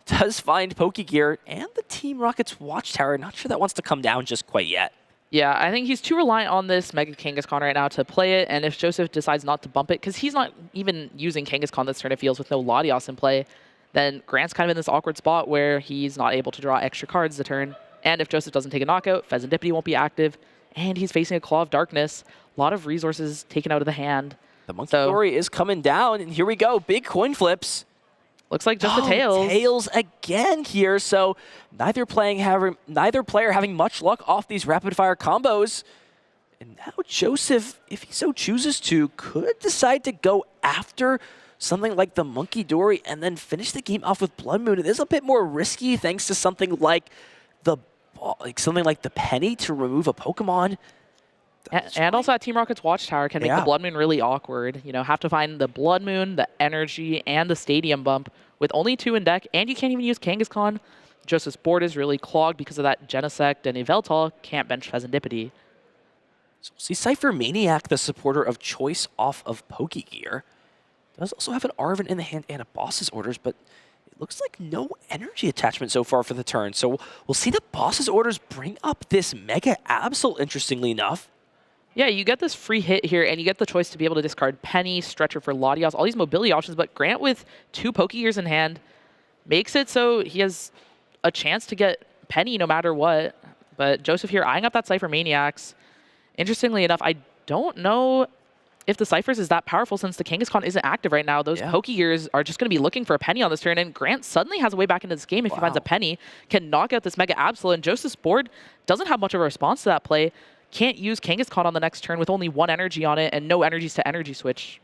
Does find Pokegear and the Team Rocket's Watchtower. Not sure that wants to come down just quite yet. Yeah, I think he's too reliant on this Mega Kangaskhan right now to play it, and if Joseph decides not to bump it, because he's not even using Kangaskhan this turn, it feels, with no Latios in play, then Grant's kind of in this awkward spot where he's not able to draw extra cards the turn, and if Joseph doesn't take a knockout, Pheasantipity won't be active, and he's facing a Claw of Darkness, a lot of resources taken out of the hand. The Monkey Dory is coming down, and here we go. Big coin flips. Looks like just the tails. Tails again here. So neither player having much luck off these rapid-fire combos. And now Joseph, if he so chooses to, could decide to go after something like the Monkey Dory and then finish the game off with Blood Moon. It is a bit more risky thanks to something like the penny to remove a Pokemon. And also that Team Rocket's Watchtower can make the Blood Moon really awkward. You know, have to find the Blood Moon, the Energy, and the Stadium Bump with only 2 in deck, and you can't even use Kangaskhan. Joseph's board is really clogged because of that Genesect, and Yveltal can't bench Pheasantipity. So we'll see Cypher Maniac, the supporter of choice, off of Pokegear. Does also have an Arven in the hand and a Boss's Orders, but it looks like no energy attachment so far for the turn. So we'll see the Boss's Orders bring up this Mega Absol, interestingly enough. Yeah, you get this free hit here, and you get the choice to be able to discard Penny, Stretcher for Latios, all these mobility options, but Grant with 2 Pokegears in hand makes it so he has a chance to get Penny no matter what. But Joseph here eyeing up that Cypher Maniacs. Interestingly enough, I don't know if the Cyphers is that powerful since the Kangaskhan isn't active right now. Those Pokegears are just going to be looking for a Penny on this turn, and Grant suddenly has a way back into this game if he finds a Penny, can knock out this Mega Absol, and Joseph's board doesn't have much of a response to that play. Can't use Kangaskhan on the next turn with only 1 energy on it and no energies to energy switch.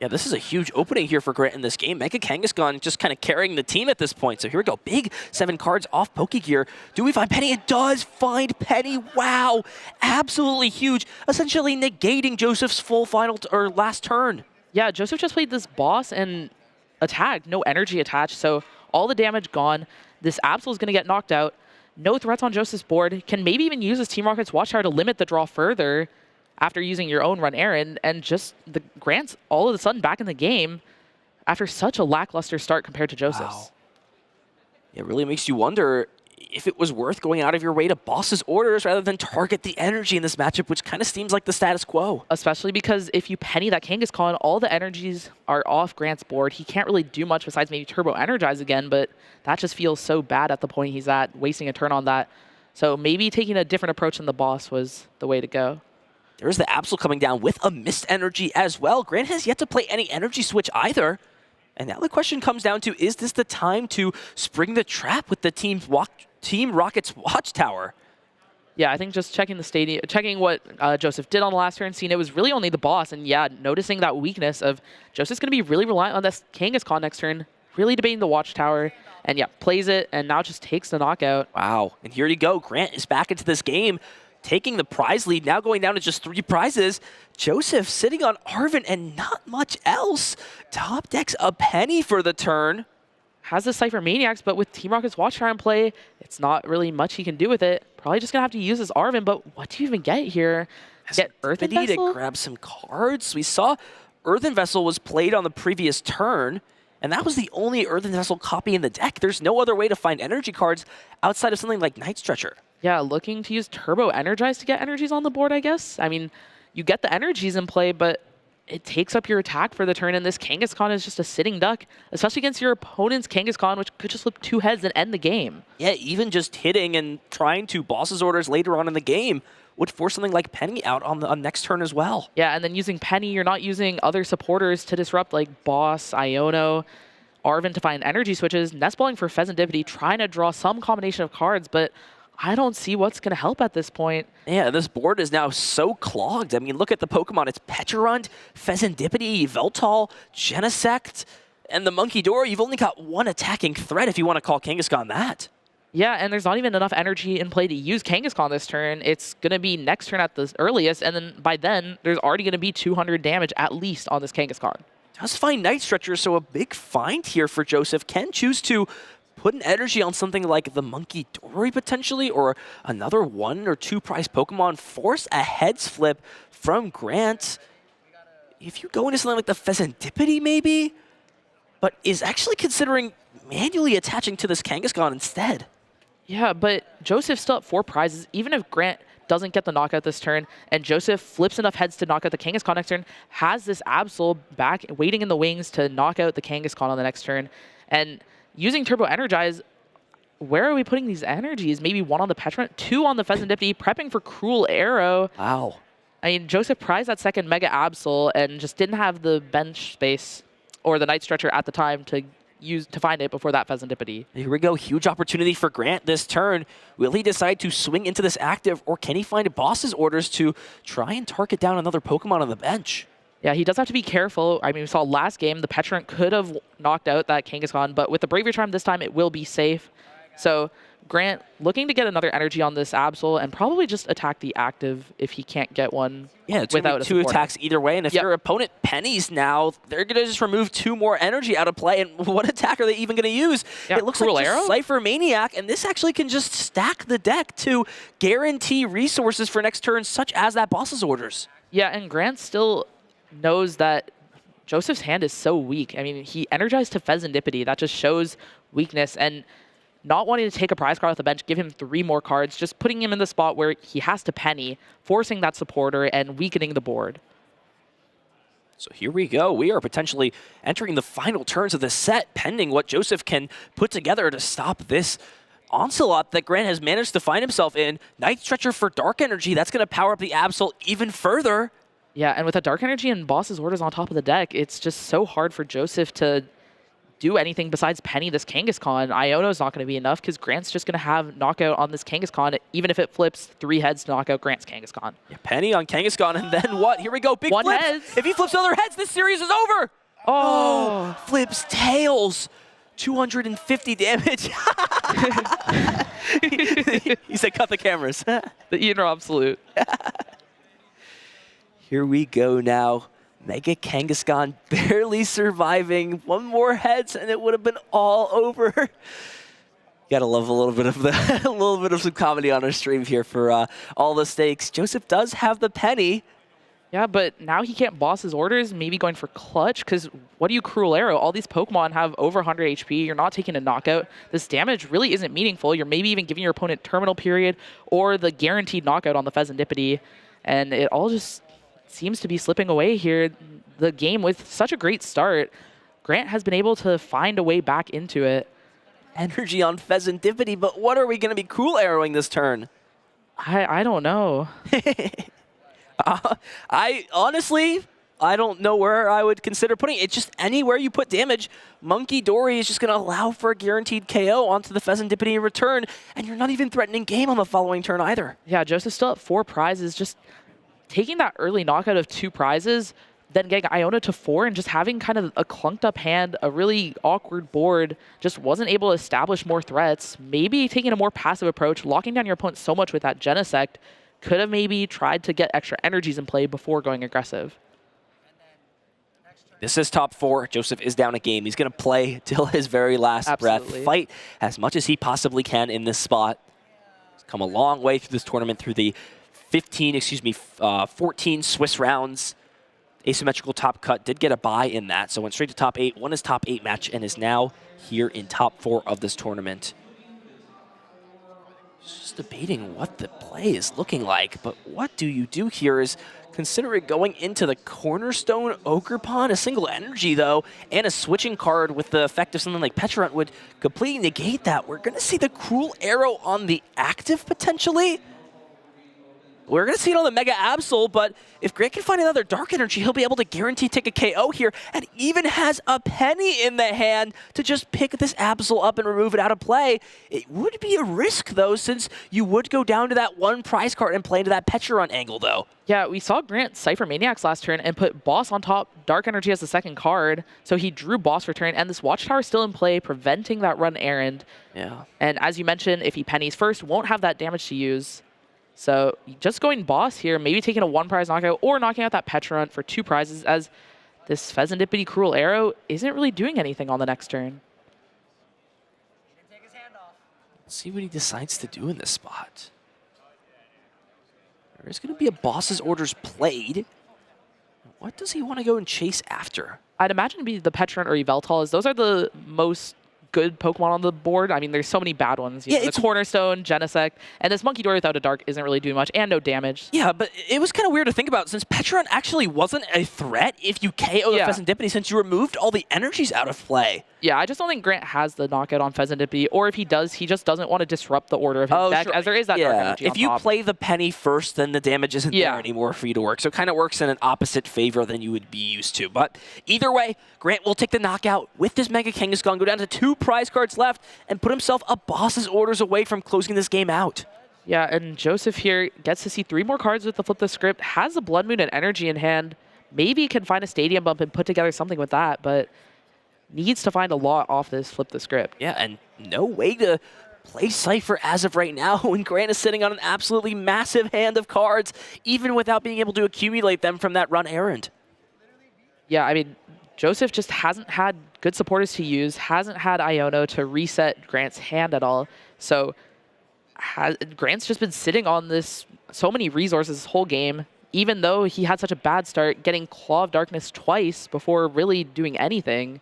Yeah, this is a huge opening here for Grant in this game. Mega Kangaskhan just kind of carrying the team at this point. So here we go. Big 7 cards off Pokegear. Do we find Penny? It does find Penny. Wow. Absolutely huge. Essentially negating Joseph's full last turn. Yeah, Joseph just played this boss and attacked. No energy attached. So all the damage gone. This Absol is going to get knocked out. No threats on Joseph's board. Can maybe even use his Team Rocket's Watchtower to limit the draw further after using your own run errand, and just the Grant's all of a sudden back in the game after such a lackluster start compared to Joseph's. Wow. It really makes you wonder if it was worth going out of your way to Boss's Orders rather than target the energy in this matchup, which kind of seems like the status quo. Especially because if you Penny that Kangaskhan, all the energies are off Grant's board. He can't really do much besides maybe Turbo Energize again, but that just feels so bad at the point he's at, wasting a turn on that. So maybe taking a different approach than the boss was the way to go. There's the Absol coming down with a Mist Energy as well. Grant has yet to play any energy switch either. And now the question comes down to, is this the time to spring the trap with the Team Rocket's Watchtower? Yeah, I think just checking the stadium, checking what Joseph did on the last turn, seeing it was really only the boss, and yeah, noticing that weakness of Joseph's going to be really reliant on this Kangaskhan next turn, really debating the Watchtower, and yeah, plays it, and now just takes the knockout. Wow, and here you go. Grant is back into this game, taking the prize lead, now going down to just 3 prizes. Joseph sitting on Arven and not much else. Top decks a Penny for the turn. Has the Cypher Maniacs, but with Team Rocket's Watchtower in play, it's not really much he can do with it. Probably just going to have to use his Arven, but what do you even get here? Get Earthen Vessel? To grab some cards. We saw Earthen Vessel was played on the previous turn, and that was the only Earthen Vessel copy in the deck. There's no other way to find energy cards outside of something like Night Stretcher. Yeah, looking to use Turbo Energize to get energies on the board, I guess. I mean, you get the energies in play, but it takes up your attack for the turn, and this Kangaskhan is just a sitting duck, especially against your opponent's Kangaskhan, which could just flip 2 heads and end the game. Yeah, even just hitting and trying to Boss's Orders later on in the game would force something like Penny out on the next turn as well. Yeah, and then using Penny, you're not using other supporters to disrupt, like Boss, Iono, Arven to find energy switches, Nestballing for Pheasantipity, trying to draw some combination of cards, but I don't see what's going to help at this point. Yeah, this board is now so clogged. I mean, look at the Pokemon. It's Pecharunt, Pheasantipity, Yveltal, Genesect, and the Monkey Dory. You've only got 1 attacking threat if you want to call Kangaskhan that. Yeah, and there's not even enough energy in play to use Kangaskhan this turn. It's going to be next turn at the earliest, and then by then, there's already going to be 200 damage at least on this Kangaskhan. Does find Night Stretcher, so a big find here for Joseph. Can choose to put an energy on something like the Monkey Dory potentially, or another 1 or 2 prize Pokemon, force a heads flip from Grant. If you go into something like the Pheasantipity maybe, but is actually considering manually attaching to this Kangaskhan instead. Yeah, but Joseph's still at 4 prizes. Even if Grant doesn't get the knockout this turn, and Joseph flips enough heads to knock out the Kangaskhan next turn, has this Absol back waiting in the wings to knock out the Kangaskhan on the next turn. And using Turbo Energize, where are we putting these energies? Maybe 1 on the Pecharunt, 2 on the Pheasantipity, prepping for Cruel Arrow. Wow. I mean, Joseph prized that second Mega Absol and just didn't have the bench space or the Night Stretcher at the time to find it before that Pheasantipity. Here we go. Huge opportunity for Grant this turn. Will he decide to swing into this active, or can he find boss's orders to try and target down another Pokemon on the bench? Yeah, he does have to be careful. I mean, we saw last game, the Petrant could have knocked out that Kangaskhan, but with the Bravery Charm this time, it will be safe. So Grant looking to get another energy on this Absol and probably just attack the active if he can't get one without two attacks either way. And if your opponent pennies now, they're going to just remove 2 more energy out of play. And what attack are they even going to use? Yeah, it looks Cruel like Arrow? Cypher Maniac, and this actually can just stack the deck to guarantee resources for next turn, such as that boss's orders. Yeah, and Grant still knows that Joseph's hand is so weak. I mean, he energized to Pheasantipity. That just shows weakness. And not wanting to take a prize card off the bench, give him 3 more cards, just putting him in the spot where he has to penny, forcing that supporter and weakening the board. So here we go. We are potentially entering the final turns of the set, pending what Joseph can put together to stop this onslaught that Grant has managed to find himself in. Night Stretcher for Dark Energy. That's going to power up the Absol even further. Yeah, and with a Dark Energy and Boss's Orders on top of the deck, it's just so hard for Joseph to do anything besides penny this Kangaskhan. Iono's not going to be enough because Grant's just going to have knockout on this Kangaskhan, even if it flips 3 heads to knock out Grant's Kangaskhan. Yeah, penny on Kangaskhan, and then what? Here we go. Big One flips. heads. If he flips other heads, this series is over. Oh, flips tails. 250 damage. He said, cut the cameras. the Inner Absolute. Here we go now. Mega Kangaskhan barely surviving. 1 more heads, and it would have been all over. Gotta love a little bit of some comedy on our stream here for all the stakes. Joseph does have the penny. Yeah, but now he can't boss his orders, maybe going for clutch, because what do you Cruel Arrow? All these Pokemon have over 100 HP. You're not taking a knockout. This damage really isn't meaningful. You're maybe even giving your opponent Terminal Period or the guaranteed knockout on the Pheasantipity, and it all just seems to be slipping away here. The game with such a great start, Grant has been able to find a way back into it. Energy on Pheasantipity, but what are we going to be Cruel Arrowing this turn? I don't know. I honestly, I don't know where I would consider putting it. It's just anywhere you put damage, Monkey Dory is just going to allow for a guaranteed KO onto the Pheasantipity in return, and you're not even threatening game on the following turn either. Yeah, Joseph's still at 4 prizes. Just taking that early knockout of 2 prizes, then getting Iona to 4 and just having kind of a clunked up hand, a really awkward board, just wasn't able to establish more threats. Maybe taking a more passive approach, locking down your opponent so much with that Genesect, could have maybe tried to get extra energies in play before going aggressive. This is top 4. Joseph is down a game. He's going to play till his very last breath, fight as much as he possibly can in this spot. He's come a long way through this tournament, through the 14 Swiss rounds. Asymmetrical top cut, did get a bye in that, so went straight to top 8, won his top 8 match, and is now here in top 4 of this tournament. Just debating what the play is looking like, but what do you do here is consider it going into the Cornerstone Ogerpon. A single energy, though, and a switching card with the effect of something like Petrant would completely negate that. We're going to see the Cruel Arrow on the active, potentially. We're going to see it on the Mega Absol, but if Grant can find another Dark Energy, he'll be able to guarantee take a KO here, and even has a penny in the hand to just pick this Absol up and remove it out of play. It would be a risk, though, since you would go down to that 1 prize card and play into that Petrant angle, though. Yeah, we saw Grant Cypher Maniacs last turn and put Boss on top, Dark Energy as the second card, so he drew Boss for turn, and this Watchtower still in play, preventing that run errand. Yeah. And as you mentioned, if he pennies first, won't have that damage to use. So just going Boss here, maybe taking a 1 prize knockout or knocking out that Petrant for 2 prizes, as this Pheasantipity Cruel Arrow isn't really doing anything on the next turn. Let's see what he decides to do in this spot. There's going to be a Boss's Orders played. What does he want to go and chase after? I'd imagine it'd be the Petrant or Yveltal, as those are the most good Pokemon on the board. I mean, there's so many bad ones. You Yeah, know, it's the Cornerstone, Genesect, and this Monkey Dory without a Dark isn't really doing much, and no damage. Yeah, but it was kind of weird to think about since Petron actually wasn't a threat if you KO the Pheasantipity since you removed all the energies out of play. Yeah, I just don't think Grant has the knockout on Pheasantipity, or if he does, he just doesn't want to disrupt the order of his deck, as there is that Dark energy if on you top. play the Penny first, then the damage isn't there anymore for you to work. So it kind of works in an opposite favor than you would be used to. But either way, Grant will take the knockout with this Mega Kangaskhan, go down to 2 prize cards left, and put himself a boss's orders away from closing this game out. Yeah, and Joseph here gets to see 3 more cards with the Flip the Script, has a Blood Moon and Energy in hand, maybe can find a Stadium Bump and put together something with that, but needs to find a lot off this Flip the Script. Yeah, and no way to play Cypher as of right now when Grant is sitting on an absolutely massive hand of cards, even without being able to accumulate them from that run errand. Yeah, I mean, Joseph just hasn't had good supporters to use, hasn't had Iono to reset Grant's hand at all, so Grant's just been sitting on this so many resources this whole game, even though he had such a bad start, getting Claw of Darkness twice before really doing anything.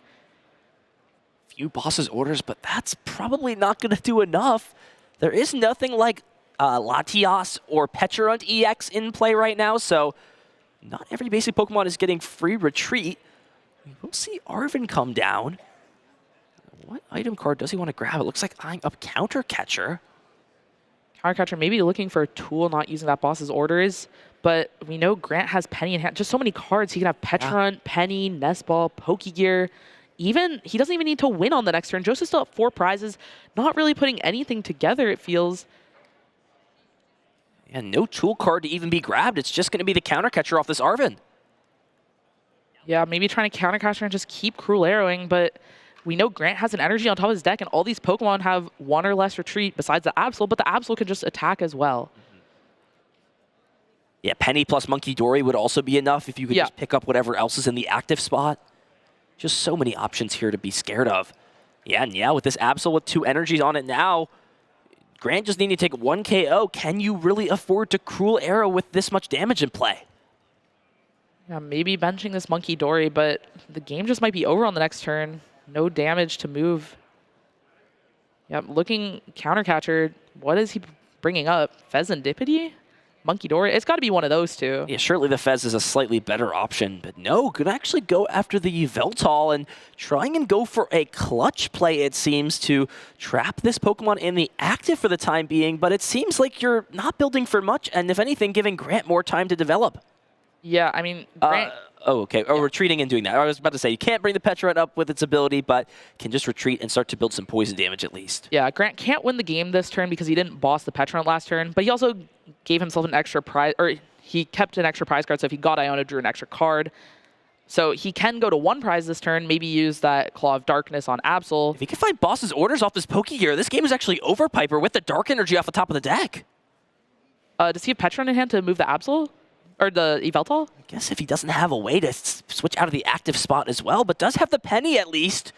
Few boss's orders, but that's probably not going to do enough. There is nothing like Latias or Pecharunt EX in play right now, so not every basic Pokemon is getting free retreat. We'll see Arven come down. What item card does he want to grab? It looks like eyeing up Counter Catcher. Counter Catcher maybe looking for a tool, not using that boss's orders, but we know Grant has Penny in hand. Just so many cards. He can have Pecharunt, Penny, Nestball, Pokegear. Even he doesn't even need to win on the next turn. Joseph's still at 4 prizes, not really putting anything together, it feels. And no tool card to even be grabbed. It's just going to be the Counter Catcher off this Arven. Yeah, maybe trying to Counter Catcher and just keep Cruel Arrowing, but we know Grant has an energy on top of his deck, and all these Pokemon have 1 or less retreat besides the Absol, but the Absol can just attack as well. Yeah, Penny plus Monkey Dory would also be enough if you could just pick up whatever else is in the active spot. Just so many options here to be scared of. Yeah, and yeah, with this Absol with 2 energies on it now, Grant just needing to take 1 KO. Can you really afford to Cruel Arrow with this much damage in play? Yeah, maybe benching this Monkey Dory, but the game just might be over on the next turn. No damage to move. Yeah, looking Counter Catcher. What is he bringing up? Pheasantipity? Monkey Dory? It's got to be one of those two. Yeah, surely the Fez is a slightly better option, but no, could actually go after the Yveltal and trying and go for a clutch play, it seems, to trap this Pokemon in the active for the time being, but it seems like you're not building for much, and if anything, giving Grant more time to develop. Yeah, I mean, Grant... Oh, okay. Oh, retreating and doing that. I was about to say, you can't bring the Pecharunt up with its ability, but can just retreat and start to build some poison damage at least. Yeah, Grant can't win the game this turn because he didn't boss the Pecharunt last turn, but he also gave himself an extra prize, or he kept an extra prize card, so if he got Iono, drew an extra card. So he can go to 1 prize this turn, maybe use that Claw of Darkness on Absol. If he can find boss's orders off this Pokegear, this game is actually over Piper with the Dark Energy off the top of the deck. Does he have Pecharunt in hand to move the Absol? Or the Yveltal? I guess if he doesn't have a way to switch out of the active spot as well, but does have the Penny at least.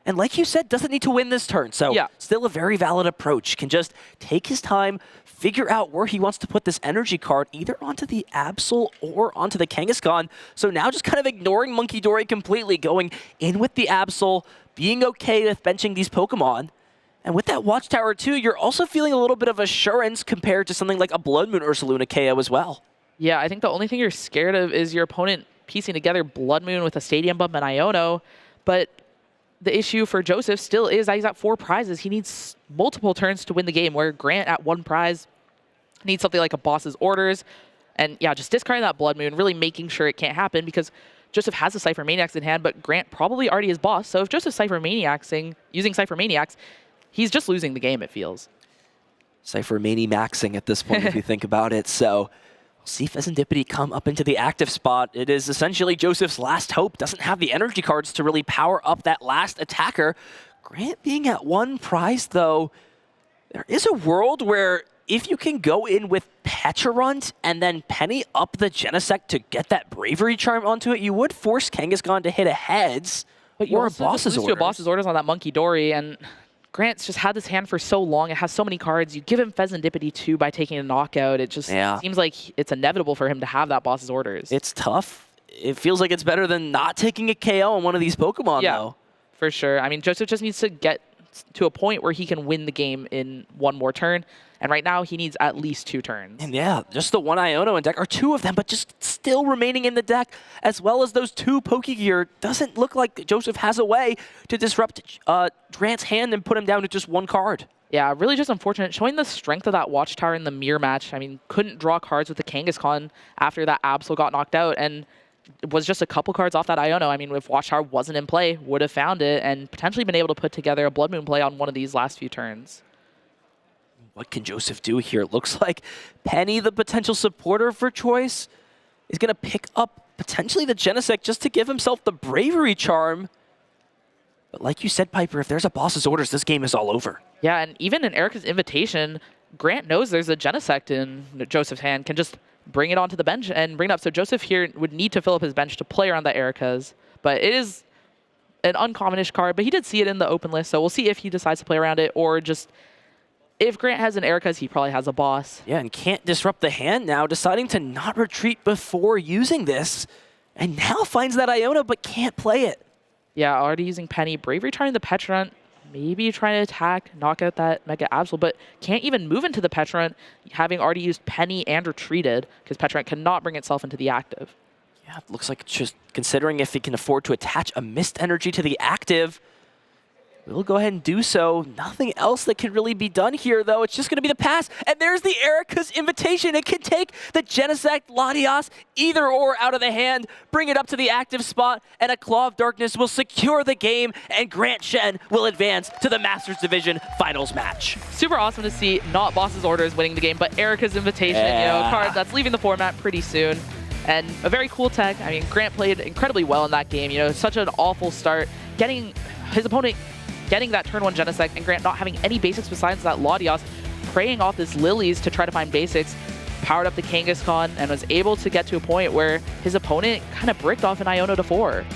And like you said, doesn't need to win this turn. So still a very valid approach. Can just take his time, figure out where he wants to put this energy card, either onto the Absol or onto the Kangaskhan. So now just kind of ignoring Monkey Dory completely, going in with the Absol, being okay with benching these Pokemon. And with that Watchtower too, you're also feeling a little bit of assurance compared to something like a Blood Moon Ursaluna KO as well. Yeah, I think the only thing you're scared of is your opponent piecing together Blood Moon with a Stadium Bump and Iono, but the issue for Joseph still is that he's at 4 prizes. He needs multiple turns to win the game, where Grant at 1 prize needs something like a boss's orders, and yeah, just discarding that Blood Moon, really making sure it can't happen, because Joseph has the Cypher Maniacs in hand, but Grant probably already is boss, so if Joseph's Cypher Maniacsing, using Cypher Maniacs, he's just losing the game, it feels. Cypher Maniacsing at this point, if you think about it, so... We'll see Pheasantipity come up into the active spot. It is essentially Joseph's last hope. Doesn't have the energy cards to really power up that last attacker. Grant being at 1 prize, though, there is a world where if you can go in with Pecharunt and then Penny up the Genesect to get that Bravery Charm onto it, you would force Kangaskhan to hit a heads or a boss's orders. A boss's orders on that Monkey Dory, and Grant's just had this hand for so long. It has so many cards. You give him Pheasantipity too by taking a knockout. It just seems like it's inevitable for him to have that boss's orders. It's tough. It feels like it's better than not taking a KO on one of these Pokemon, though. For sure. I mean, Joseph just needs to get to a point where he can win the game in one more turn. And right now, he needs at least 2 turns. And yeah, just the one Iono in deck, or 2 of them, but just still remaining in the deck, as well as those 2 Pokegear. Doesn't look like Joseph has a way to disrupt Grant's hand and put him down to just 1 card. Yeah, really just unfortunate. Showing the strength of that Watchtower in the mirror match. I mean, couldn't draw cards with the Kangaskhan after that Absol got knocked out, and it was just a couple cards off that Iono. I mean, if Watchtower wasn't in play, would have found it and potentially been able to put together a Blood Moon play on one of these last few turns. What can Joseph do here? It looks like Penny, the potential supporter for choice, is going to pick up potentially the Genesect just to give himself the Bravery Charm. But like you said, Piper, if there's a boss's orders, this game is all over. Yeah, and even in Erica's invitation, Grant knows there's a Genesect in Joseph's hand, can just bring it onto the bench and bring it up. So Joseph here would need to fill up his bench to play around the Erica's. But it is an uncommon-ish card, but he did see it in the open list, so we'll see if he decides to play around it, or just if Grant has an Erica's, he probably has a boss. Yeah, and can't disrupt the hand now, deciding to not retreat before using this. And now finds that Iono, but can't play it. Yeah, already using Penny. Bravery trying the Petrant. Maybe trying to attack, knock out that Mega Absol, but can't even move into the Petrant, having already used Penny and retreated, because Petrant cannot bring itself into the active. Yeah, it looks like it's just considering if he can afford to attach a Mist Energy to the active. We'll go ahead and do so. Nothing else that can really be done here, though. It's just going to be the pass. And there's the Erica's invitation. It can take the Genesect, Latias, either or out of the hand, bring it up to the active spot, and a Claw of Darkness will secure the game, and Grant Shen will advance to the Masters Division Finals match. Super awesome to see not Boss's Orders winning the game, but Erica's invitation, you know, a card that's leaving the format pretty soon. And a very cool tech. I mean, Grant played incredibly well in that game. You know, such an awful start. Getting his opponent getting that turn 1 Genesect, and Grant not having any basics besides that Latias, preying off this Lilies to try to find basics, powered up the Kangaskhan, and was able to get to a point where his opponent kind of bricked off an Iono to 4.